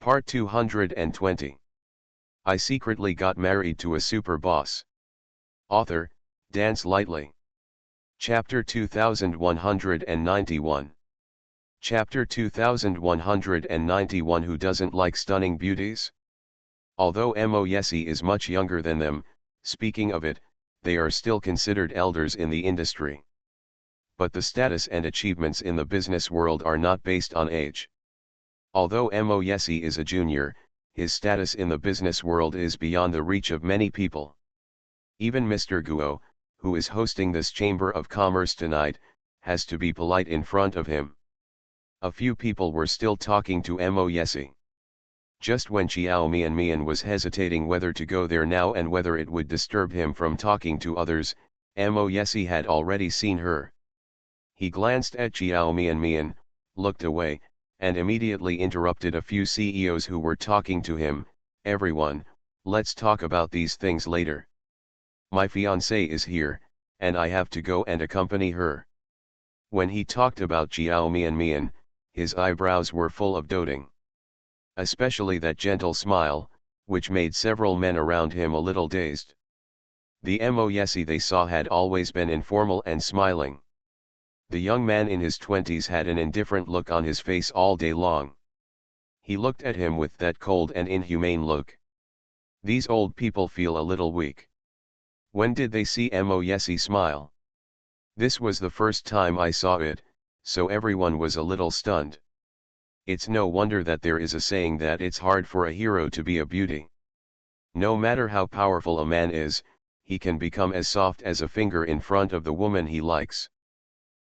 Part 220. I secretly got married to a super boss. Author, Dance Lightly. Chapter 2191. Chapter 2191. Who doesn't like stunning beauties? Although Mo Yesi is much younger than them, speaking of it, they are still considered elders in the industry. But the status and achievements in the business world are not based on age. Although Mo Yesi is a junior, his status in the business world is beyond the reach of many people. Even Mr. Guo, who is hosting this Chamber of Commerce tonight, has to be polite in front of him. A few people were still talking to Mo Yesi. Just when Xiao Mian was hesitating whether to go there now and whether it would disturb him from talking to others, Mo Yesi had already seen her. He glanced at Xiao Mian, looked away, and immediately interrupted a few CEOs who were talking to him. Everyone, let's talk about these things later. My fiancée is here, and I have to go and accompany her. When he talked about Xiao Mian, his eyebrows were full of doting. Especially that gentle smile, which made several men around him a little dazed. The Mo Yesi they saw had always been informal and smiling. The young man in his 20s had an indifferent look on his face all day long. He looked at him with that cold and inhumane look. These old people feel a little weak. When did they see Mo Yesi smile? This was the first time I saw it, so everyone was a little stunned. It's no wonder that there is a saying that it's hard for a hero to be a beauty. No matter how powerful a man is, he can become as soft as a finger in front of the woman he likes.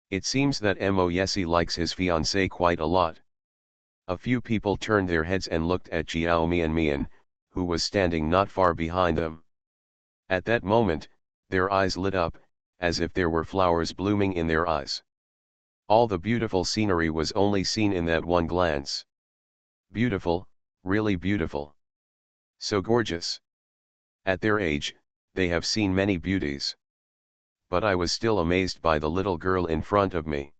It seems that Mo Yesi likes his fiancée quite a lot. A few people turned their heads and looked at Xiao Mian, who was standing not far behind them. At that moment, their eyes lit up, as if there were flowers blooming in their eyes. All the beautiful scenery was only seen in that one glance. Beautiful, really beautiful. So gorgeous. At their age, they have seen many beauties. But I was still amazed by the little girl in front of me.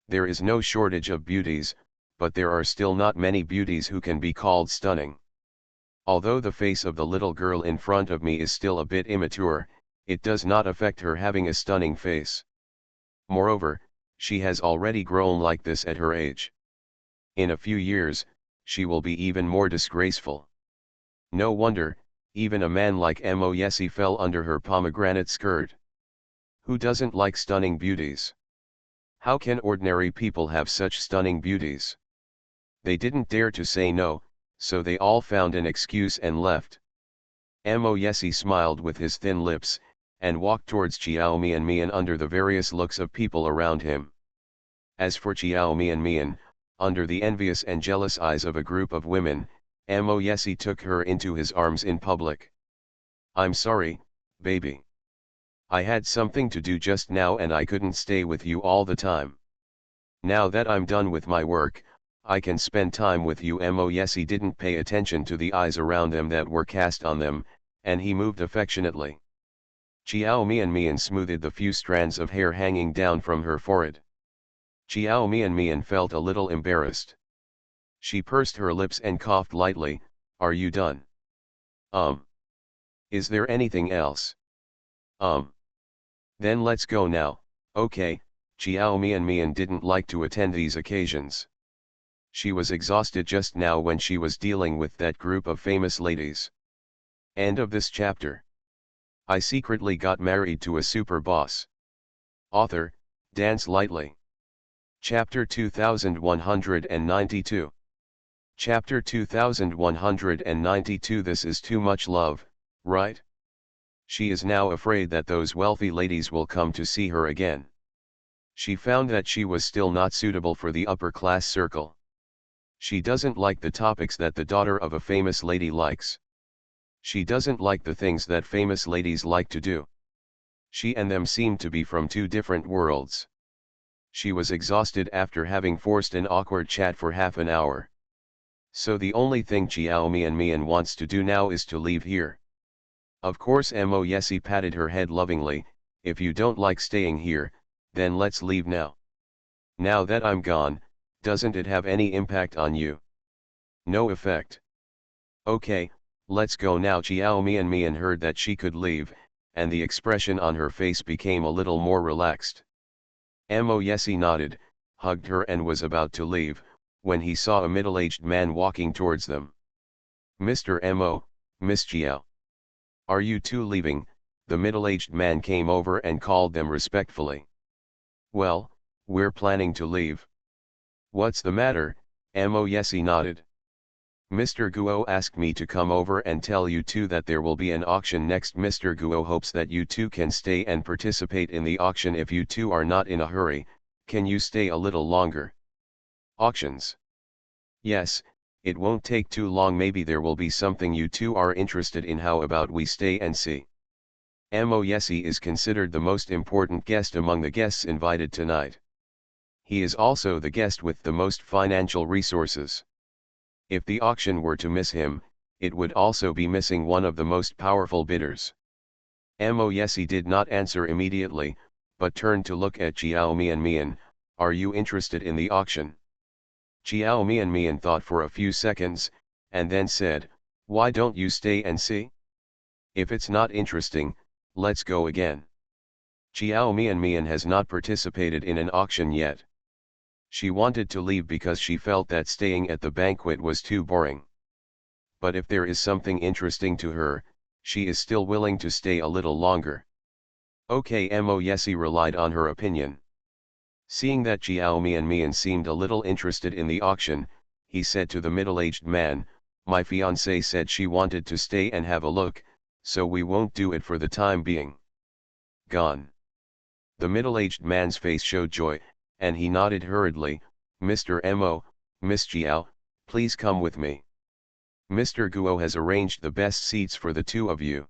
There is no shortage of beauties, but there are still not many beauties who can be called stunning. Although the face of the little girl in front of me is still a bit immature, it does not affect her having a stunning face. Moreover, she has already grown like this at her age. In a few years, she will be even more disgraceful. No wonder, even a man like Mo Yesi fell under her pomegranate skirt. Who doesn't like stunning beauties? How can ordinary people have such stunning beauties? They didn't dare to say no, so they all found an excuse and left. Mo Yesi smiled with his thin lips, and walked towards Xiao Mian under the various looks of people around him. As for Xiao Mian, under the envious and jealous eyes of a group of women, Mo Yesi took her into his arms in public. I'm sorry, baby. I had something to do just now and I couldn't stay with you all the time. Now that I'm done with my work, I can spend time with you. Mo Yesi didn't pay attention to the eyes around them that were cast on them, and he moved affectionately. Xiao Mian smoothed the few strands of hair hanging down from her forehead. Xiao Mian felt a little embarrassed. She pursed her lips and coughed lightly. Are you done? Is there anything else? Then let's go now. Okay. Xiao Mian didn't like to attend these occasions. She was exhausted just now when she was dealing with that group of famous ladies. End of this chapter. I secretly got married to a super boss. Author, Dance Lightly. Chapter 2192. Chapter 2192. This is too much love, right? She is now afraid that those wealthy ladies will come to see her again. She found that she was still not suitable for the upper class circle. She doesn't like the topics that the daughter of a famous lady likes. She doesn't like the things that famous ladies like to do. She and them seem to be from two different worlds. She was exhausted after having forced an awkward chat for half an hour. So the only thing Xiao Mian wants to do now is to leave here. Of course Mo Yesi patted her head lovingly. If you don't like staying here, then let's leave now. Now that I'm gone, doesn't it have any impact on you? No effect. Okay, let's go now. Xiao Mian heard that she could leave, and the expression on her face became a little more relaxed. Mo Yesi nodded, hugged her and was about to leave, when he saw a middle-aged man walking towards them. Mr. Mo, Miss Xiao. Are you two leaving? The middle-aged man came over and called them respectfully. Well, we're planning to leave. What's the matter? Mo Yesi nodded. Mr. Guo asked me to come over and tell you two that there will be an auction next. Mr. Guo hopes that you two can stay and participate in the auction. If you two are not in a hurry, can you stay a little longer? Auctions? Yes, it won't take too long. Maybe there will be something you two are interested in. How about we stay and see? Mo Yesi is considered the most important guest among the guests invited tonight. He is also the guest with the most financial resources. If the auction were to miss him, it would also be missing one of the most powerful bidders. Mo Yesi did not answer immediately, but turned to look at Xiao Mian. Are you interested in the auction? Xiao Mian thought for a few seconds, and then said, why don't you stay and see? If it's not interesting, let's go again. Xiao Mian has not participated in an auction yet. She wanted to leave because she felt that staying at the banquet was too boring. But if there is something interesting to her, she is still willing to stay a little longer. Okay, Mo Yesi relied on her opinion. Seeing that Xiao Mian seemed a little interested in the auction, he said to the middle-aged man, my fiancée said she wanted to stay and have a look, so we won't do it for the time being. Gone. The middle-aged man's face showed joy, and he nodded hurriedly, Mr. Mo, Miss Xiao, please come with me. Mr. Guo has arranged the best seats for the two of you.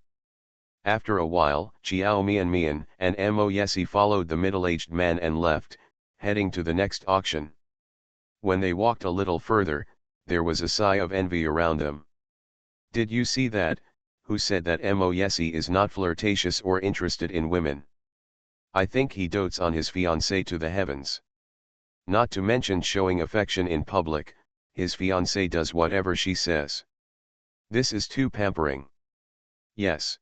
After a while, Xiao Mian and Mo Yesi followed the middle-aged man and left, heading to the next auction. When they walked a little further, there was a sigh of envy around them. Did you see that? Who said that Mo Yesi is not flirtatious or interested in women? I think he dotes on his fiancée to the heavens. Not to mention showing affection in public, his fiancée does whatever she says. This is too pampering. Yes.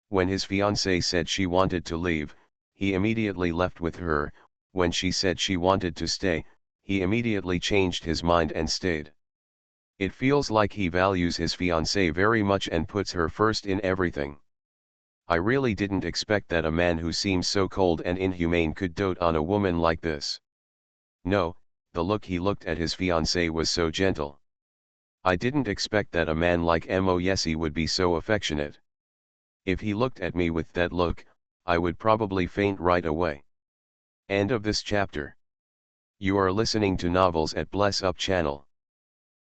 When his fiancée said she wanted to leave, he immediately left with her. When she said she wanted to stay, he immediately changed his mind and stayed. It feels like he values his fiancée very much and puts her first in everything. I really didn't expect that a man who seems so cold and inhumane could dote on a woman like this. No, the look he looked at his fiancée was so gentle. I didn't expect that a man like Mo Yesi would be so affectionate. If he looked at me with that look, I would probably faint right away. End of this chapter. You are listening to Novels at Bless Up channel.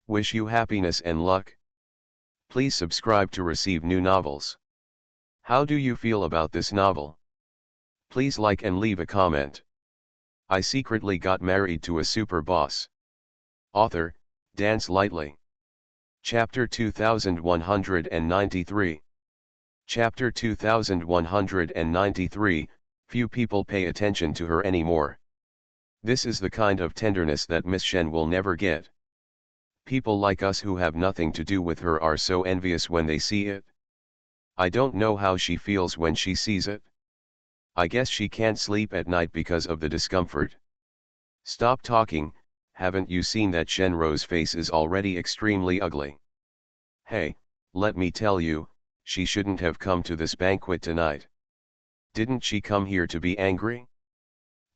Wish you happiness and luck. Please subscribe to receive new novels. How do you feel about this novel? Please like and leave a comment. I secretly got married to a super boss. Author, Dance Lightly. Chapter 2193. Chapter 2193, Few people pay attention to her anymore. This is the kind of tenderness that Miss Shen will never get. People like us who have nothing to do with her are so envious when they see it. I don't know how she feels when she sees it. I guess she can't sleep at night because of the discomfort. Stop talking, haven't you seen that Shenrou's face is already extremely ugly? Hey, let me tell you, she shouldn't have come to this banquet tonight. Didn't she come here to be angry?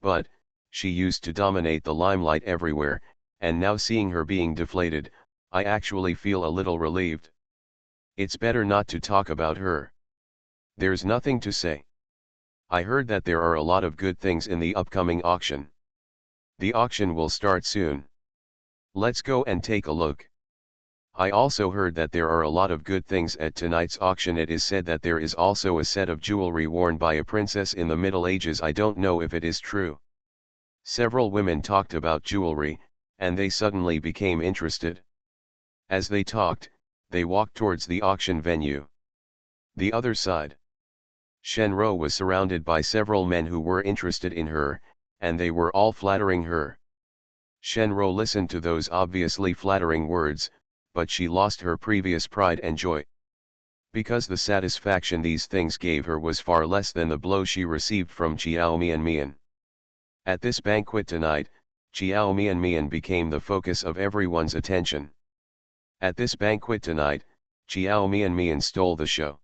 But, she used to dominate the limelight everywhere, and now seeing her being deflated, I actually feel a little relieved. It's better not to talk about her. There's nothing to say. I heard that there are a lot of good things in the upcoming auction. The auction will start soon. Let's go and take a look. I also heard that there are a lot of good things at tonight's auction. It is said that there is also a set of jewelry worn by a princess in the Middle Ages. I don't know if it is true. Several women talked about jewelry, and they suddenly became interested. As they talked, they walked towards the auction venue. The other side. Shenrou was surrounded by several men who were interested in her, and they were all flattering her. Shenrou listened to those obviously flattering words, but she lost her previous pride and joy. Because the satisfaction these things gave her was far less than the blow she received from Chiao Mian Mian. At this banquet tonight, Chiao Mian Mian became the focus of everyone's attention. At this banquet tonight, Chiao Mian Mian stole the show.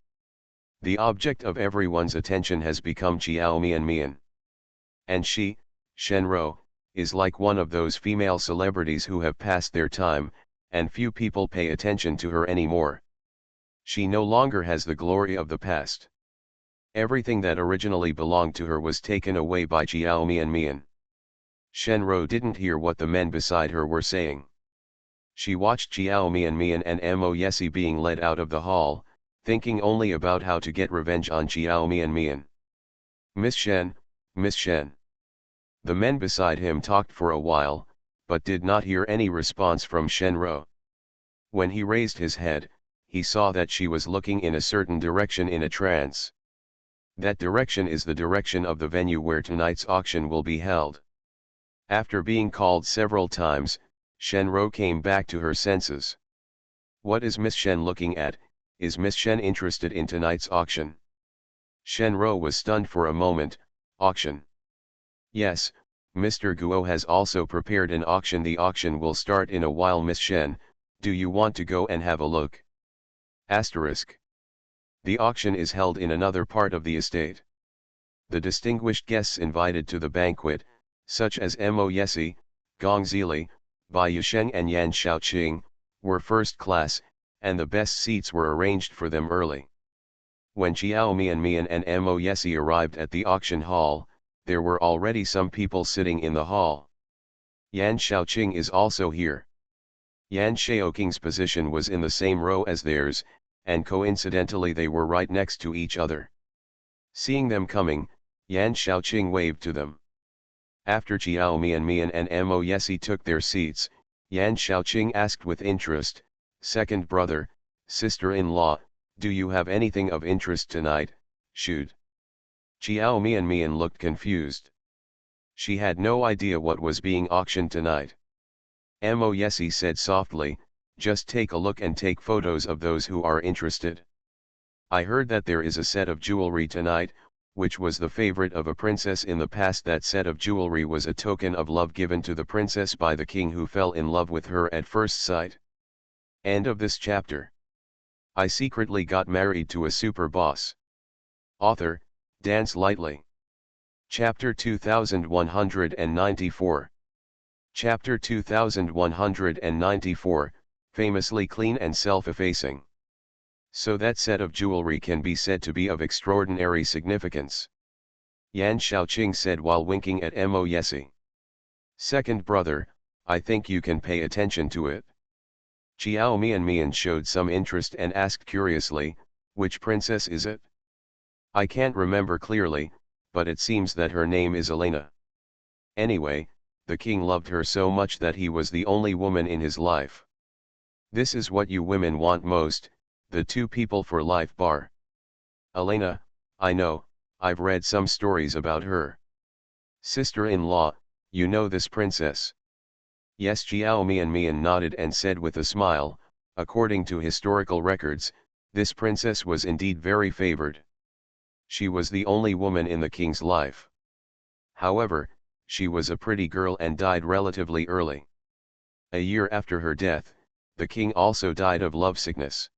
The object of everyone's attention has become Chiao Mian Mian. And she, Shenro, is like one of those female celebrities who have passed their time, and few people pay attention to her anymore. She no longer has the glory of the past. Everything that originally belonged to her was taken away by Chiao Mian Mian. Shenro didn't hear what the men beside her were saying. She watched Chiao Mian Mian and Mo Yesi being led out of the hall, thinking only about how to get revenge on Chiao Mian Mian. Miss Shen, Miss Shen. The men beside him talked for a while, but did not hear any response from Shenro. When he raised his head, he saw that she was looking in a certain direction in a trance. That direction is the direction of the venue where tonight's auction will be held. After being called several times, Shenro came back to her senses. What is Miss Shen looking at? Is Miss Shen interested in tonight's auction? Shenro was stunned for a moment. Auction? Yes, Mr. Guo has also prepared an auction. The auction will start in a while. Miss Shen, do you want to go and have a look? Asterisk. The auction is held in another part of the estate. The distinguished guests invited to the banquet, such as Mo Yesi, Gong Zili, Bai Yusheng and Yan Shaoqing, were first class, and the best seats were arranged for them early. When Chiao Mian Mian and Mo Yesi arrived at the auction hall, there were already some people sitting in the hall. Yan Shaoqing is also here. Yan Shaoqing's position was in the same row as theirs, and coincidentally they were right next to each other. Seeing them coming, Yan Shaoqing waved to them. After Chiao Mian Mian and Mo Yesi took their seats, Yan Shaoqing asked with interest, "Second brother, sister-in-law, do you have anything of interest tonight, shoot?" Chiao Mian Mian looked confused. She had no idea what was being auctioned tonight. Mo Yesi said softly, "Just take a look and take photos of those who are interested. I heard that there is a set of jewelry tonight, which was the favorite of a princess in the past. That set of jewelry was a token of love given to the princess by the king, who fell in love with her at first sight." End of this chapter. I secretly got married to a super boss. Author, Dance Lightly. Chapter 2194. Chapter 2194, famously clean and self-effacing. So that set of jewelry can be said to be of extraordinary significance. Yan Shaoqing said while winking at Mo Yesi. "Second brother, I think you can pay attention to it." Chiao Mian Mian showed some interest and asked curiously, "Which princess is it?" "I can't remember clearly, but it seems that her name is Elena. Anyway, the king loved her so much that he was the only woman in his life. This is what you women want most, the two people for life bar. Elena, I know, I've read some stories about her." "Sister-in-law, you know this princess?" Yes. Chiao Mian Mian nodded and said with a smile, "According to historical records, this princess was indeed very favored. She was the only woman in the king's life. However, she was a pretty girl and died relatively early. A year after her death, the king also died of lovesickness."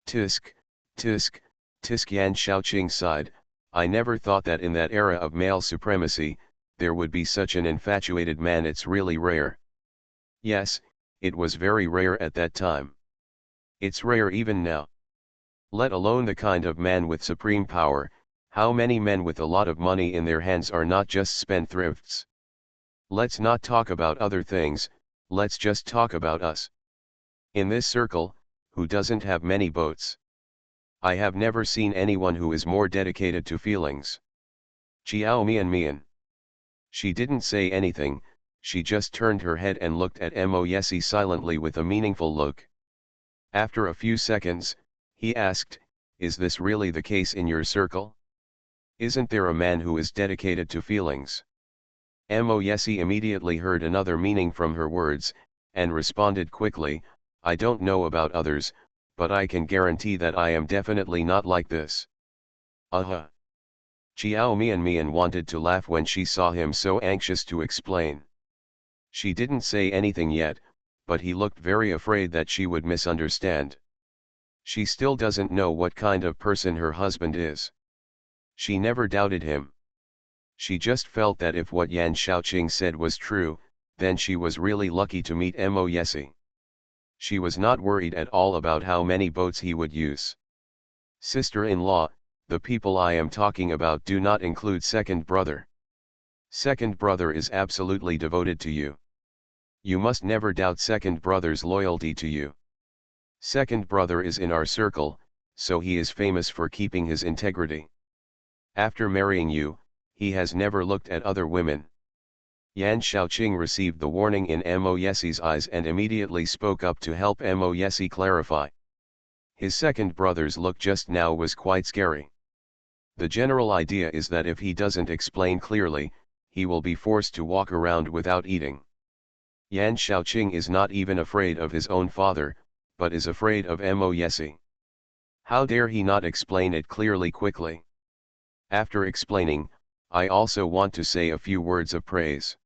Tisk, tisk, tisk. Yan Shaoqing sighed, "I never thought that in that era of male supremacy, there would be such an infatuated man. It's really rare." "Yes, it was very rare at that time. It's rare even now. Let alone the kind of man with supreme power. How many men with a lot of money in their hands are not just spendthrifts? Let's not talk about other things, let's just talk about us. In this circle, who doesn't have many boats? I have never seen anyone who is more dedicated to feelings." Chiao Mian Mian. She didn't say anything, she just turned her head and looked at Mo Yesi silently with a meaningful look. After a few seconds, he asked, "Is this really the case in your circle? Isn't there a man who is dedicated to feelings?" Mo Yesi immediately heard another meaning from her words, and responded quickly, I don't know about others, but I can guarantee that I am definitely not like this. Chiao Mian wanted to laugh when she saw him so anxious to explain. She didn't say anything yet, but he looked very afraid that she would misunderstand. She still doesn't know what kind of person her husband is. She never doubted him. She just felt that if what Yan Xiaoqing said was true, then she was really lucky to meet Mo Yesi. She was not worried at all about how many boats he would use. Sister-in-law, the people I am talking about do not include second brother. Second brother is absolutely devoted to you. You must never doubt second brother's loyalty to you. Second brother is in our circle, so he is famous for keeping his integrity. After marrying you, he has never looked at other women. Yan Xiaoqing received the warning in Mo Yesi's eyes and immediately spoke up to help Mo Yesi clarify. His second brother's look just now was quite scary. The general idea is that if he doesn't explain clearly, he will be forced to walk around without eating. Yan Xiaoqing is not even afraid of his own father, but is afraid of Mo Yesi. How dare he not explain it clearly quickly? After explaining, I also want to say a few words of praise.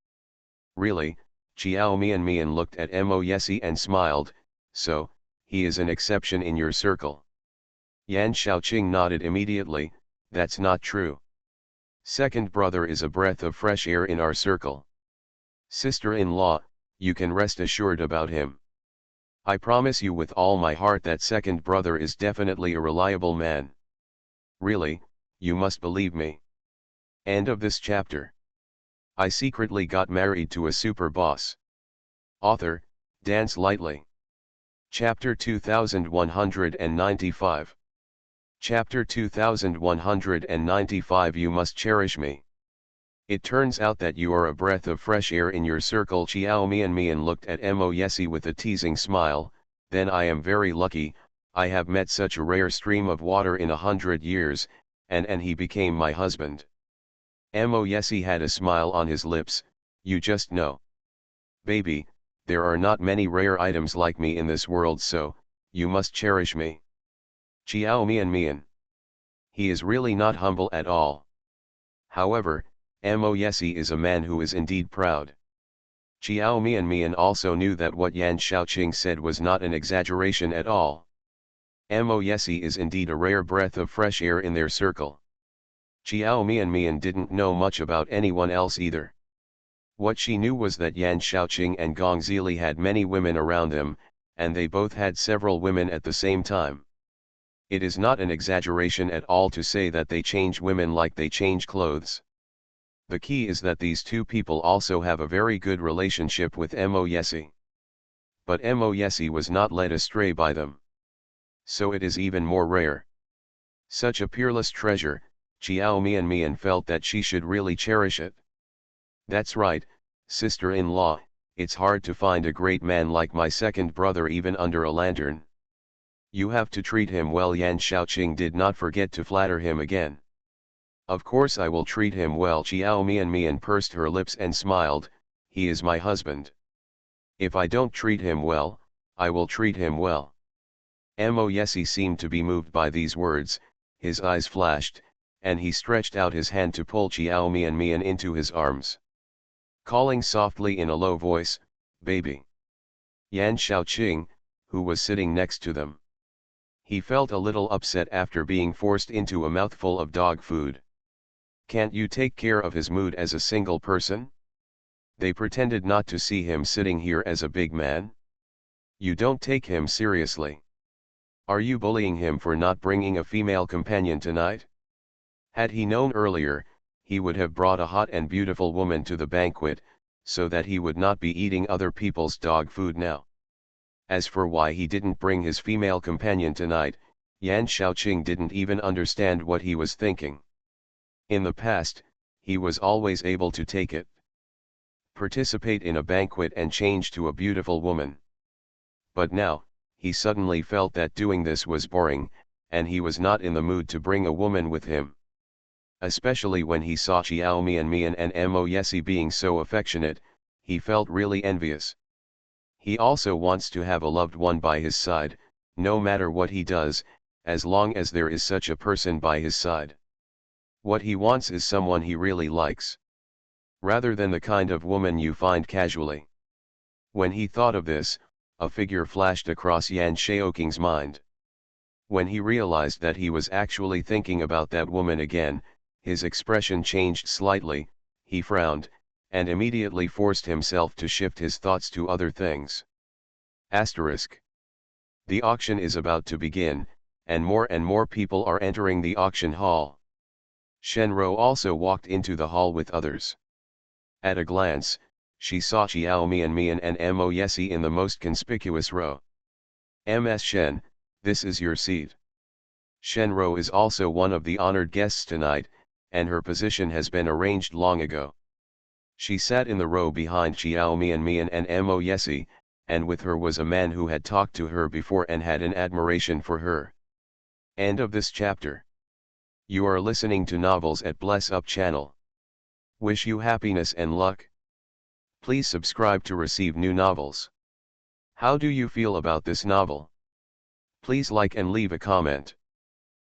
Really, Chiao Mian looked at Mo Yesi and smiled, so, he is an exception in your circle. Yan Xiaoqing nodded immediately, that's not true. Second brother is a breath of fresh air in our circle. Sister-in-law, you can rest assured about him. I promise you with all my heart that second brother is definitely a reliable man. Really, you must believe me. End of this chapter. I secretly got married to a super boss. Author, Dance Lightly. Chapter 2195. Chapter 2195. You must cherish me. It turns out that you are a breath of fresh air in your circle. Chiao Mian looked at Mo Yesi with a teasing smile. Then I am very lucky, I have met such a rare stream of water in 100 years, and he became my husband. Mo Yesi had a smile on his lips. You just know. Baby, there are not many rare items like me in this world, so, you must cherish me. Chiao Mian. He is really not humble at all. However, Mo Yesi is a man who is indeed proud. Chiao Mian also knew that what Yan Xiaoqing said was not an exaggeration at all. Mo Yesi is indeed a rare breath of fresh air in their circle. Chiao Mian didn't know much about anyone else either. What she knew was that Yan Xiaoqing and Gong Zili had many women around them, and they both had several women at the same time. It is not an exaggeration at all to say that they change women like they change clothes. The key is that these two people also have a very good relationship with Mo Yesi. But Mo Yesi was not led astray by them. So it is even more rare. Such a peerless treasure, Chiao Mian felt that she should really cherish it. That's right, sister-in-law, it's hard to find a great man like my second brother even under a lantern. You have to treat him well. Yan Xiaoqing did not forget to flatter him again. Of course I will treat him well. Chiao Mian pursed her lips and smiled, he is my husband. If I don't treat him well, I will treat him well. Mo Yesi seemed to be moved by these words, his eyes flashed, and he stretched out his hand to pull Chiao Mian into his arms. Calling softly in a low voice, baby. Yan Xiaoqing, who was sitting next to them. He felt a little upset after being forced into a mouthful of dog food. Can't you take care of his mood as a single person? They pretended not to see him sitting here as a big man. You don't take him seriously. Are you bullying him for not bringing a female companion tonight? Had he known earlier, he would have brought a hot and beautiful woman to the banquet, so that he would not be eating other people's dog food now. As for why he didn't bring his female companion tonight, Yan Xiaoqing didn't even understand what he was thinking. In the past, he was always able to take it. Participate in a banquet and change to a beautiful woman. But now, he suddenly felt that doing this was boring, and he was not in the mood to bring a woman with him. Especially when he saw Chiao Mian and Mo Yesi being so affectionate, he felt really envious. He also wants to have a loved one by his side, no matter what he does, as long as there is such a person by his side. What he wants is someone he really likes, rather than the kind of woman you find casually. When he thought of this, a figure flashed across Yan Shaoking's mind. When he realized that he was actually thinking about that woman again, his expression changed slightly, he frowned, and immediately forced himself to shift his thoughts to other things. Asterisk. The auction is about to begin, and more people are entering the auction hall. Shenro also walked into the hall with others. At a glance, she saw Xiao Mian and Mo Yesi in the most conspicuous row. Ms. Shen, this is your seat. Shenro is also one of the honored guests tonight, and her position has been arranged long ago. She sat in the row behind Xiao Mian and Mo Yesi, and with her was a man who had talked to her before and had an admiration for her. End of this chapter. You are listening to Novels at Bless Up channel. Wish you happiness and luck. Please subscribe to receive new novels. How do you feel about this novel? Please like and leave a comment.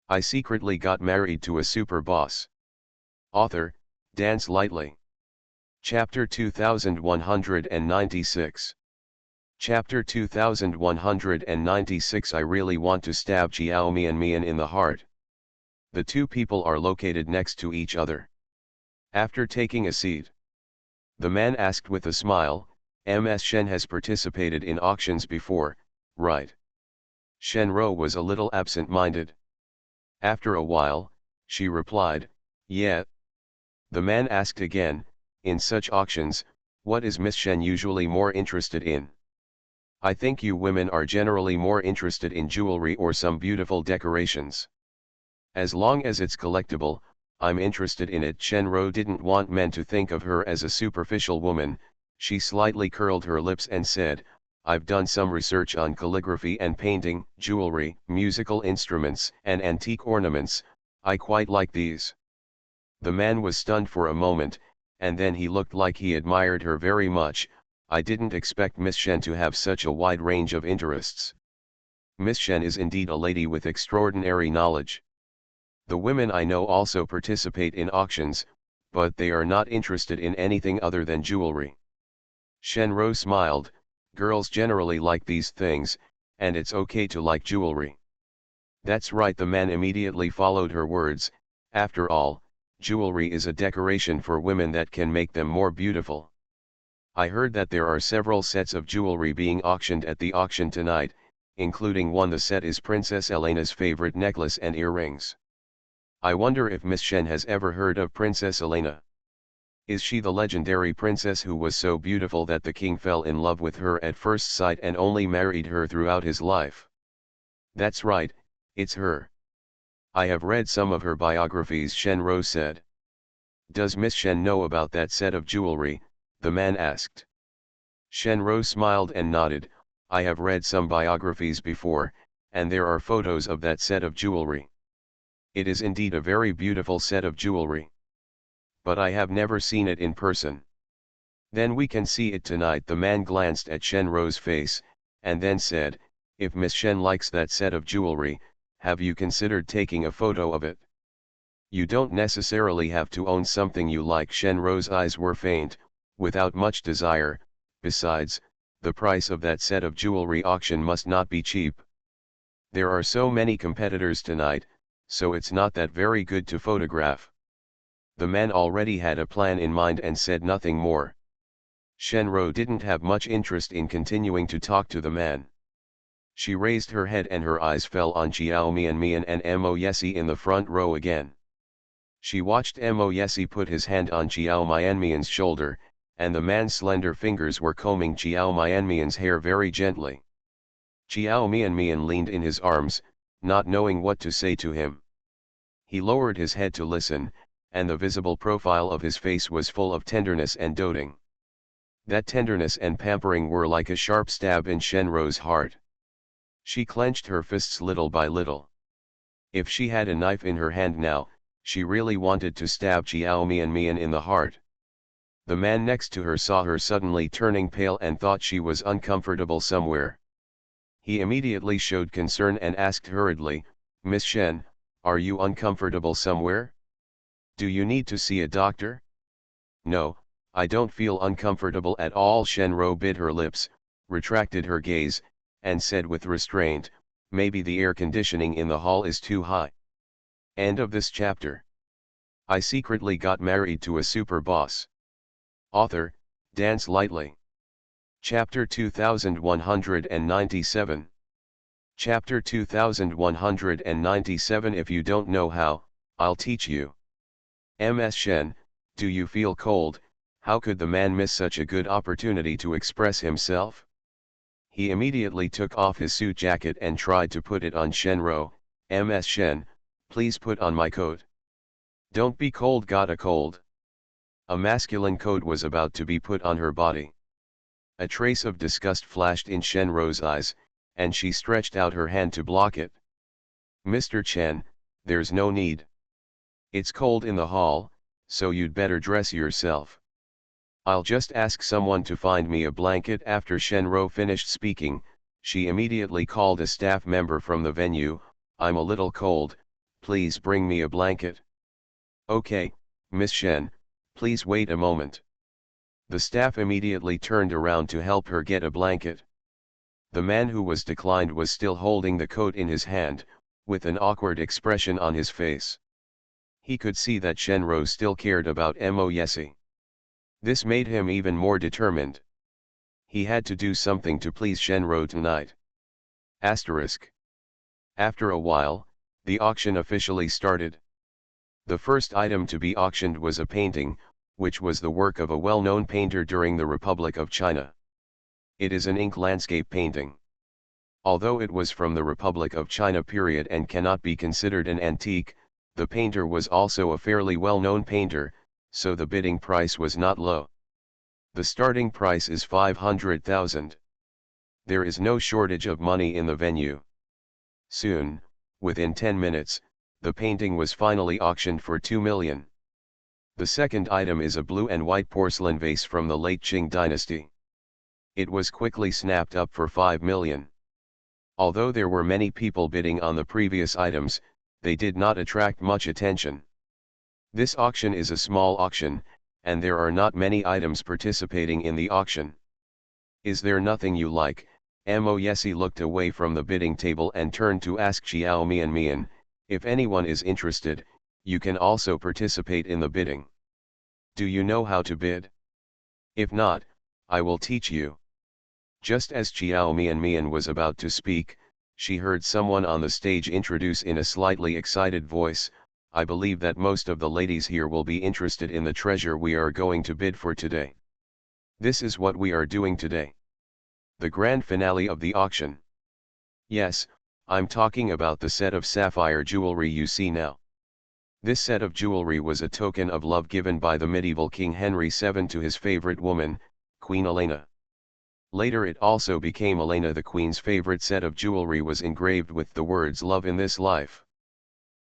I secretly got married to a super boss. Author, Dance Lightly. Chapter 2196. Chapter 2196. I really want to stab Xiao Mian in the heart. The two people are located next to each other. After taking a seat, the man asked with a smile, Ms. Shen has participated in auctions before, right? Shenro was a little absent-minded. After a while, she replied, yeah. The man asked again, in such auctions, what is Miss Shen usually more interested in? I think you women are generally more interested in jewelry or some beautiful decorations. As long as it's collectible, I'm interested in it. Shenro didn't want men to think of her as a superficial woman. She slightly curled her lips and said, I've done some research on calligraphy and painting, jewelry, musical instruments, and antique ornaments. I quite like these. The man was stunned for a moment, and then he looked like he admired her very much. I didn't expect Miss Shen to have such a wide range of interests. Miss Shen is indeed a lady with extraordinary knowledge. The women I know also participate in auctions, but they are not interested in anything other than jewelry. Shenro smiled. Girls generally like these things, and it's okay to like jewelry. That's right, the man immediately followed her words. After all, jewelry is a decoration for women that can make them more beautiful. I heard that there are several sets of jewelry being auctioned at the auction tonight, including one. The set is Princess Elena's favorite necklace and earrings. I wonder if Miss Shen has ever heard of Princess Elena. Is she the legendary princess who was so beautiful that the king fell in love with her at first sight and only married her throughout his life? That's right, it's her. I have read some of her biographies, Shenro said. Does Miss Shen know about that set of jewelry? The man asked. Shenro smiled and nodded. I have read some biographies before, and there are photos of that set of jewelry. It is indeed a very beautiful set of jewelry. But I have never seen it in person. Then we can see it tonight. The man glanced at Shenro's face, and then said, if Miss Shen likes that set of jewelry, have you considered taking a photo of it? You don't necessarily have to own something you like. Shenro's eyes were faint, without much desire. Besides, the price of that set of jewelry auction must not be cheap. There are so many competitors tonight, so it's not that very good to photograph. The man already had a plan in mind and said nothing more. Shenro didn't have much interest in continuing to talk to the man. She raised her head and her eyes fell on Xiao Mian and Mo Yesi in the front row again. She watched Mo Yesi put his hand on Xiao Mian's shoulder, and the man's slender fingers were combing Xiao Mian's hair very gently. Xiao Mian leaned in his arms, not knowing what to say to him. He lowered his head to listen, and the visible profile of his face was full of tenderness and doting. That tenderness and pampering were like a sharp stab in Shenro's heart. She clenched her fists little by little. If she had a knife in her hand now, she really wanted to stab Xiao Mian in the heart. The man next to her saw her suddenly turning pale and thought she was uncomfortable somewhere. He immediately showed concern and asked hurriedly, "Miss Shen, are you uncomfortable somewhere? Do you need to see a doctor?" "No, I don't feel uncomfortable at all." Shenro bit her lips, retracted her gaze, and said with restraint, "Maybe the air conditioning in the hall is too high." End of this chapter. I secretly got married to a super boss. Author, Dance Lightly. Chapter 2197. Chapter 2197. If you don't know how, I'll teach you. Ms. Shen, do you feel cold? How could the man miss such a good opportunity to express himself? He immediately took off his suit jacket and tried to put it on. Shenro, Ms. Shen, please put on my coat. Don't be cold. Got a cold? A masculine coat was about to be put on her body. A trace of disgust flashed in Shenro's eyes, and she stretched out her hand to block it. "Mr. Chen, there's no need. It's cold in the hall, so you'd better dress yourself. I'll just ask someone to find me a blanket." After Shenro finished speaking, she immediately called a staff member from the venue. "I'm a little cold, please bring me a blanket." "Okay, Miss Shen, please wait a moment." The staff immediately turned around to help her get a blanket. The man who was declined was still holding the coat in his hand, with an awkward expression on his face. He could see that Shenro still cared about Mo Yesi. This made him even more determined. He had to do something to please Shenro tonight. Asterisk. After a while, the auction officially started. The first item to be auctioned was a painting, which was the work of a well-known painter during the Republic of China. It is an ink landscape painting. Although it was from the Republic of China period and cannot be considered an antique, the painter was also a fairly well-known painter, so the bidding price was not low. The starting price is 500,000. There is no shortage of money in the venue. Soon, within 10 minutes, the painting was finally auctioned for 2 million. The second item is a blue and white porcelain vase from the late Qing dynasty. It was quickly snapped up for 5 million. Although there were many people bidding on the previous items, they did not attract much attention. This auction is a small auction, and there are not many items participating in the auction. "Is there nothing you like?" Mo Yesi looked away from the bidding table and turned to ask Xiao Mian, "If anyone is interested, you can also participate in the bidding. Do you know how to bid? If not, I will teach you." Just as Xiao Mian was about to speak, she heard someone on the stage introduce in a slightly excited voice, "I believe that most of the ladies here will be interested in the treasure we are going to bid for today. This is what we are doing today. The grand finale of the auction. Yes, I'm talking about the set of sapphire jewelry you see now. This set of jewelry was a token of love given by the medieval King Henry VII to his favorite woman, Queen Elena. Later it also became Elena the Queen's favorite. Set of jewelry was engraved with the words "Love in this life."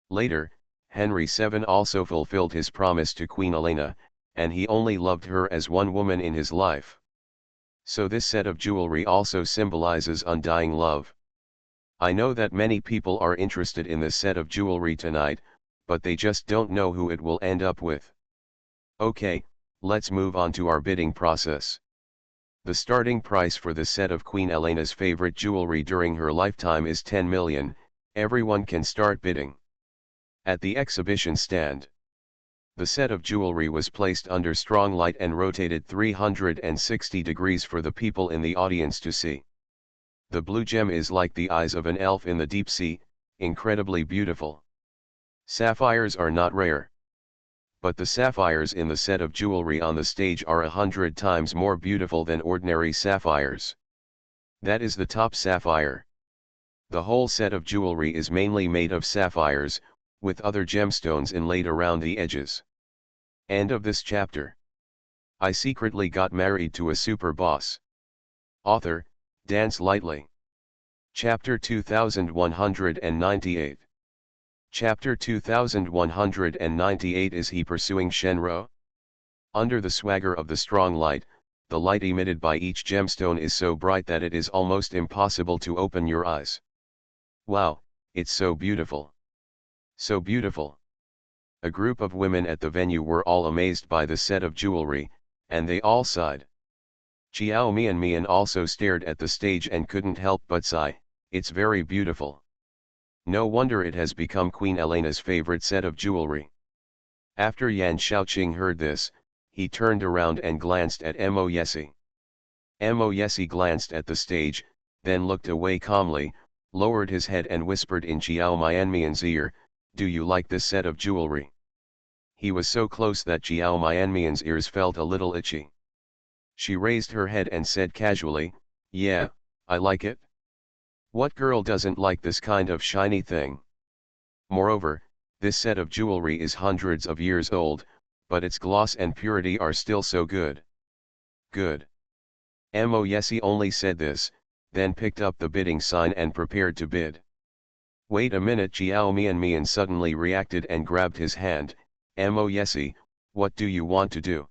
Later, Henry VII also fulfilled his promise to Queen Elena, and he only loved her as one woman in his life. So this set of jewelry also symbolizes undying love. I know that many people are interested in this set of jewelry tonight, but they just don't know who it will end up with. Okay, let's move on to our bidding process. The starting price for the set of Queen Elena's favorite jewelry during her lifetime is 10 million, everyone can start bidding. At the exhibition stand, the set of jewelry was placed under strong light and rotated 360 degrees for the people in the audience to see. The blue gem is like the eyes of an elf in the deep sea, incredibly beautiful. Sapphires are not rare. But the sapphires in the set of jewelry on the stage are 100 times more beautiful than ordinary sapphires. That is the top sapphire. The whole set of jewelry is mainly made of sapphires, with other gemstones inlaid around the edges. End of this chapter. I secretly got married to a super boss. Author, Dance Lightly. Chapter 2198. Chapter 2198. Is he pursuing Shenro? Under the swagger of the strong light, the light emitted by each gemstone is so bright that it is almost impossible to open your eyes. Wow, it's so beautiful. So beautiful. A group of women at the venue were all amazed by the set of jewelry, and they all sighed. Xiao Mian also stared at the stage and couldn't help but sigh, it's very beautiful. No wonder it has become Queen Elena's favorite set of jewelry. After Yan Shaoqing heard this, he turned around and glanced at Mo Yesi. Mo Yesi glanced at the stage, then looked away calmly, lowered his head and whispered in Xiao Mianmian's ear, "Do you like this set of jewelry?" He was so close that Xiao Mianmian's ears felt a little itchy. She raised her head and said casually, "Yeah, I like it. What girl doesn't like this kind of shiny thing? Moreover, this set of jewelry is hundreds of years old, but its gloss and purity are still so good." Good. Mo Yesi only said this, then picked up the bidding sign and prepared to bid. Wait a minute, Xiao Mian suddenly reacted and grabbed his hand. Mo Yesi, what do you want to do?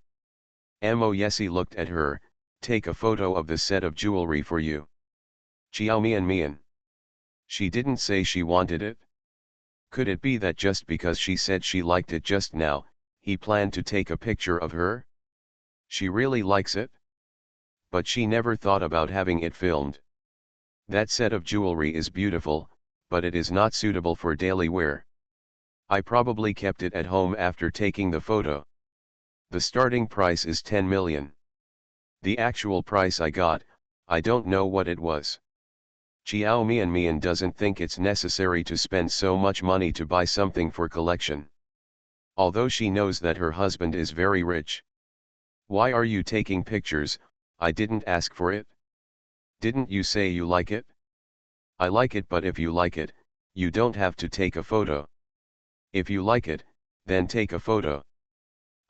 Mo Yesi looked at her, take a photo of the set of jewelry for you. Xiao Mian. She didn't say she wanted it. Could it be that just because she said she liked it just now, he planned to take a picture of her? She really likes it? But she never thought about having it filmed. That set of jewelry is beautiful, but it is not suitable for daily wear. I probably kept it at home after taking the photo. The starting price is 10 million. The actual price I got, I don't know what it was. Xiao Mian doesn't think it's necessary to spend so much money to buy something for collection. Although she knows that her husband is very rich. Why are you taking pictures? I didn't ask for it. Didn't you say you like it? I like it, but if you like it, you don't have to take a photo. If you like it, then take a photo.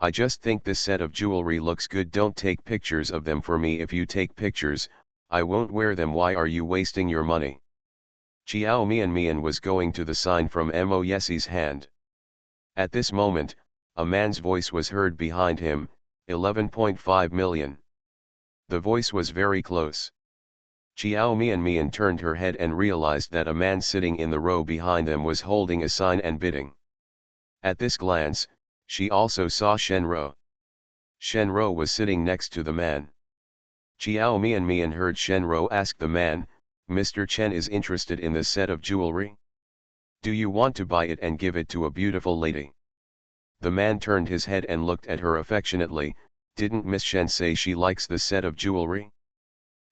I just think this set of jewelry looks good. Don't take pictures of them for me. If you take pictures, I won't wear them. Why are you wasting your money? Xiao Mian was going to the sign from Mo Yesi's hand. At this moment, a man's voice was heard behind him, 11.5 million. The voice was very close. Xiao Mian turned her head and realized that a man sitting in the row behind them was holding a sign and bidding. At this glance, she also saw Shen Ro. Shen Ro was sitting next to the man. Xiao Mian heard Shen Ro ask the man, "Mr. Chen is interested in this set of jewelry? Do you want to buy it and give it to a beautiful lady?" The man turned his head and looked at her affectionately. "Didn't Miss Shen say she likes the set of jewelry?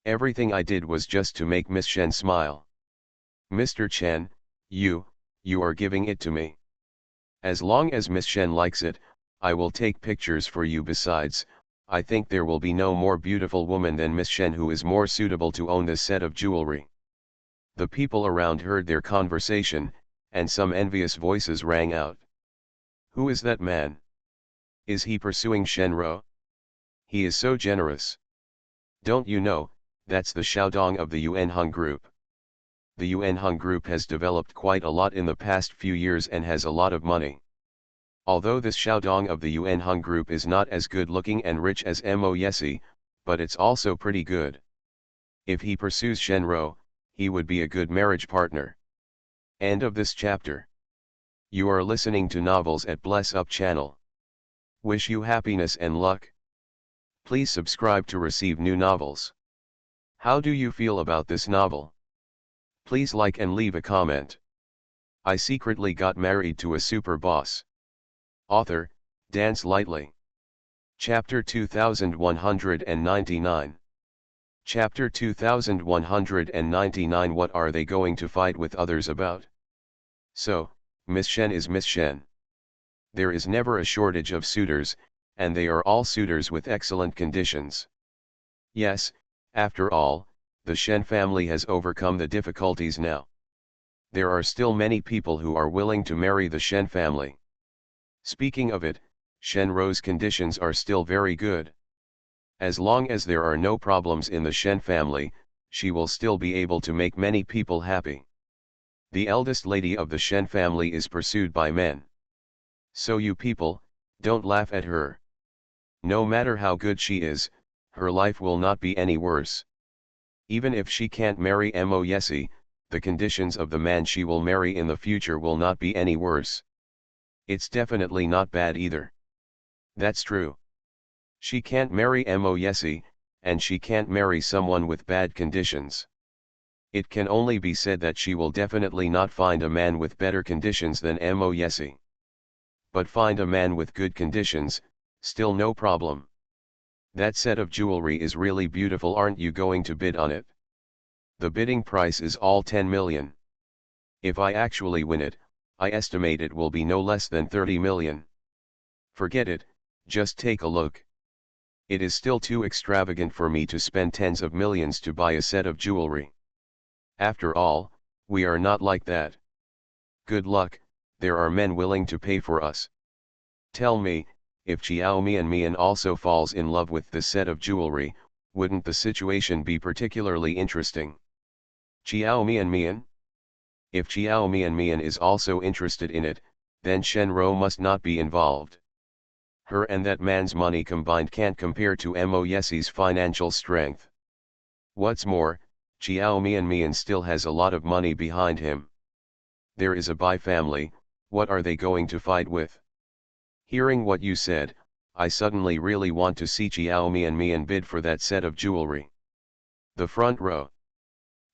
Everything I did was just to make Miss Shen smile. Mr. Chen, you are giving it to me. As long as Miss Shen likes it, I will take pictures for you. Besides, I think there will be no more beautiful woman than Miss Shen who is more suitable to own this set of jewelry." The people around heard their conversation, and some envious voices rang out. Who is that man? Is he pursuing Shen Ro? He is so generous. Don't you know, that's the Xiaodong of the Yuanheng Group. The Yuanheng Group has developed quite a lot in the past few years and has a lot of money. Although this Xiaodong of the Yuanheng Group is not as good looking and rich as Mo Yesi, but it's also pretty good. If he pursues Shen Ro, he would be a good marriage partner. End of this chapter. You are listening to Novels at Bless Up channel. Wish you happiness and luck. Please subscribe to receive new novels. How do you feel about this novel? Please like and leave a comment. I secretly got married to a super boss. Author, Dance Lightly. Chapter 2199. Chapter 2199. What are they going to fight with others about? So, Miss Shen is Miss Shen. There is never a shortage of suitors, and they are all suitors with excellent conditions. Yes, after all, the Shen family has overcome the difficulties now. There are still many people who are willing to marry the Shen family. Speaking of it, Shen Ro's conditions are still very good. As long as there are no problems in the Shen family, she will still be able to make many people happy. The eldest lady of the Shen family is pursued by men. So you people, don't laugh at her. No matter how good she is, her life will not be any worse. Even if she can't marry Mo Yesi, the conditions of the man she will marry in the future will not be any worse. It's definitely not bad either. That's true. She can't marry Mo Yesi, and she can't marry someone with bad conditions. It can only be said that she will definitely not find a man with better conditions than Mo Yesi. But find a man with good conditions, still no problem. That set of jewelry is really beautiful, aren't you going to bid on it? The bidding price is all 10 million. If I actually win it, I estimate it will be no less than 30 million. Forget it, just take a look. It is still too extravagant for me to spend tens of millions to buy a set of jewelry. After all, we are not like that. Good luck, there are men willing to pay for us. Tell me, if Xiao Mian also falls in love with this set of jewelry, wouldn't the situation be particularly interesting? Xiao Mian? If Xiao Mian is also interested in it, then Shenro must not be involved. Her and that man's money combined can't compare to Mo Yesi's financial strength. What's more, Xiao Mian still has a lot of money behind him. There is a Bai family, what are they going to fight with? Hearing what you said, I suddenly really want to see Xiao Mian bid for that set of jewelry. The front row.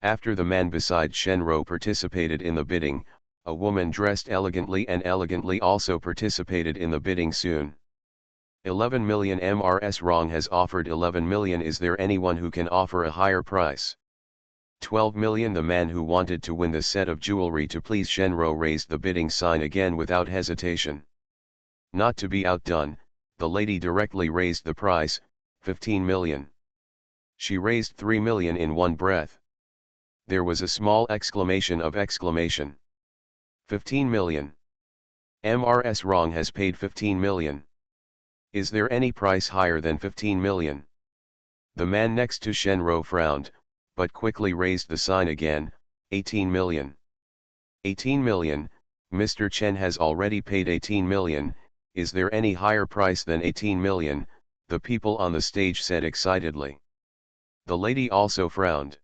After the man beside Shenro participated in the bidding, a woman dressed elegantly and elegantly also participated in the bidding soon. 11 million Mrs. Rong has offered 11 million. Is there anyone who can offer a higher price? 12 million. The man who wanted to win the set of jewelry to please Shenro raised the bidding sign again without hesitation. Not to be outdone, the lady directly raised the price, 15 million. She raised 3 million in one breath. There was a small exclamation of exclamation. 15 million. Mrs. Rong has paid 15 million. Is there any price higher than 15 million? The man next to Shenro frowned, but quickly raised the sign again, 18 million. 18 million, Mr. Chen has already paid 18 million, is there any higher price than 18 million, the people on the stage said excitedly. The lady also frowned.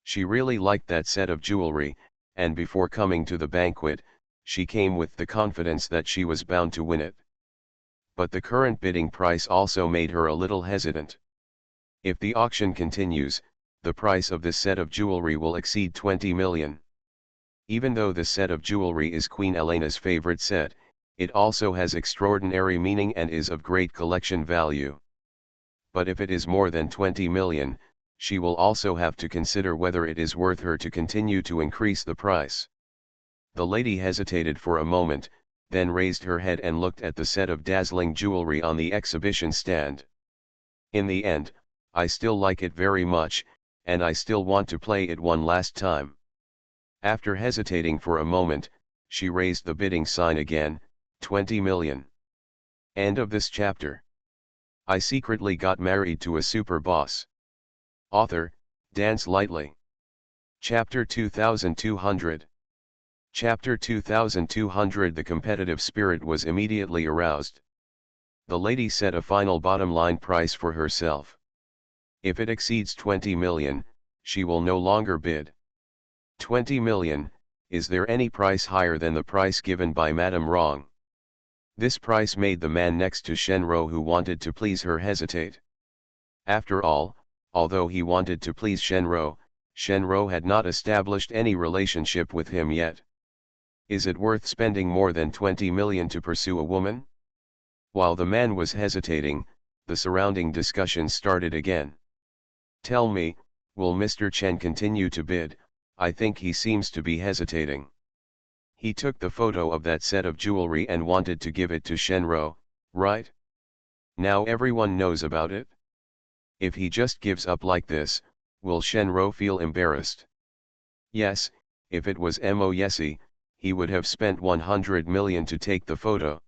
She really liked that set of jewelry, and before coming to the banquet, she came with the confidence that she was bound to win it. But the current bidding price also made her a little hesitant. If the auction continues, the price of this set of jewelry will exceed 20 million. Even though this set of jewelry is Queen Elena's favorite set, it also has extraordinary meaning and is of great collection value. But if it is more than 20 million, she will also have to consider whether it is worth her to continue to increase the price. The lady hesitated for a moment, then raised her head and looked at the set of dazzling jewelry on the exhibition stand. In the end, I still like it very much, and I still want to play it one last time. After hesitating for a moment, she raised the bidding sign again, 20 million. End of this chapter. I secretly got married to a super boss. Author, Dance Lightly. Chapter 2200. Chapter 2200. The competitive spirit was immediately aroused. The lady set a final bottom line price for herself. If it exceeds 20 million, she will no longer bid. 20 million, is there any price higher than the price given by Madame Rong? This price made the man next to Shenro who wanted to please her hesitate. After all, although he wanted to please Shenro, Shenro had not established any relationship with him yet. Is it worth spending more than 20 million to pursue a woman? While the man was hesitating, the surrounding discussion started again. Tell me, will Mr. Chen continue to bid? I think he seems to be hesitating. He took the photo of that set of jewelry and wanted to give it to Shenro, right? Now everyone knows about it. If he just gives up like this, will Shenro feel embarrassed? Yes, if it was Mo Yesi, he would have spent 100 million to take the photo.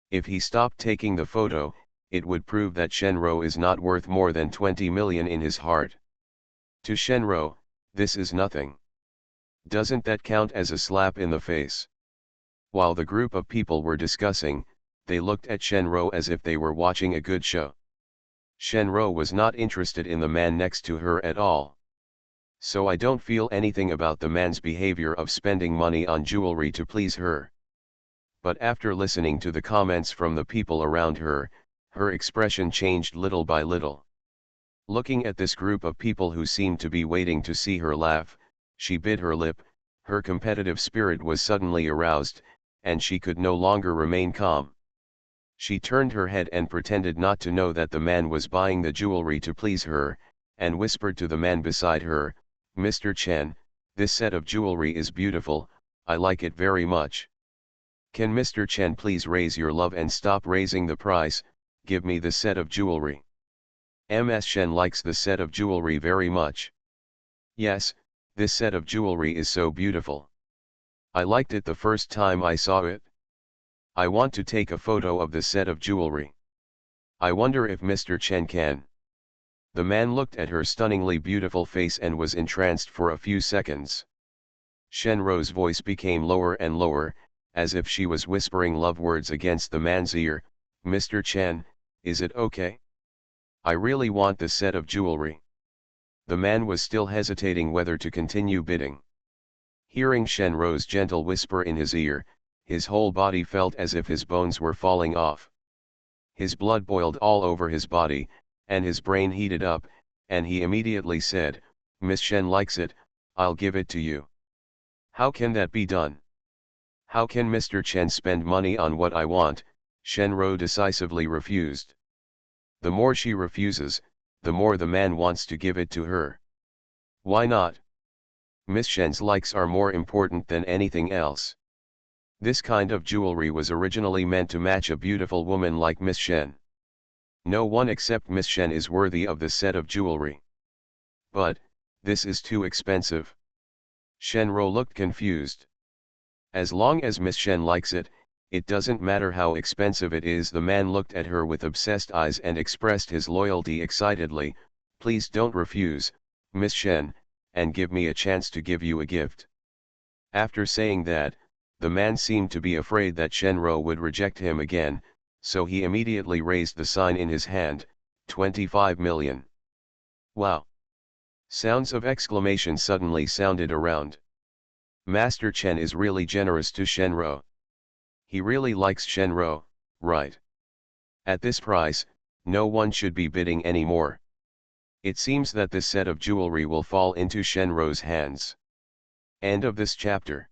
If he stopped taking the photo, it would prove that Shenro is not worth more than 20 million in his heart. To Shenro, this is nothing. Doesn't that count as a slap in the face? While the group of people were discussing, they looked at Shenro as if they were watching a good show. Shenro was not interested in the man next to her at all. So I don't feel anything about the man's behavior of spending money on jewelry to please her. But after listening to the comments from the people around her, her expression changed little by little. Looking at this group of people who seemed to be waiting to see her laugh, she bit her lip, her competitive spirit was suddenly aroused, and she could no longer remain calm. She turned her head and pretended not to know that the man was buying the jewelry to please her, and whispered to the man beside her, "Mr. Chen, this set of jewelry is beautiful, I like it very much. Can Mr. Chen please raise your love and stop raising the price, give me the set of jewelry. Ms. Shen likes the set of jewelry very much. Yes, this set of jewelry is so beautiful. I liked it the first time I saw it. I want to take a photo of the set of jewelry. I wonder if Mr. Chen can." The man looked at her stunningly beautiful face and was entranced for a few seconds. Shenro's voice became lower and lower, as if she was whispering love words against the man's ear. "Mr. Chen, is it okay? I really want the set of jewelry." The man was still hesitating whether to continue bidding. Hearing Shenro's gentle whisper in his ear, his whole body felt as if his bones were falling off. His blood boiled all over his body, and his brain heated up, and he immediately said, "Miss Shen likes it, I'll give it to you." "How can that be done? How can Mr. Chen spend money on what I want?" Shenro decisively refused. The more she refuses, the more the man wants to give it to her. Why not? Miss Shen's likes are more important than anything else. This kind of jewelry was originally meant to match a beautiful woman like Miss Shen. No one except Miss Shen is worthy of the set of jewelry. But, this is too expensive. Shenro looked confused. As long as Miss Shen likes it, it doesn't matter how expensive it is. The man looked at her with obsessed eyes and expressed his loyalty excitedly. "Please don't refuse, Miss Shen, and give me a chance to give you a gift." After saying that, the man seemed to be afraid that Shenro would reject him again, so he immediately raised the sign in his hand, 25 million. Wow! Sounds of exclamation suddenly sounded around. Master Chen is really generous to Shenro. He really likes Shenro, right? At this price, no one should be bidding anymore. It seems that this set of jewelry will fall into Shenro's hands. End of this chapter.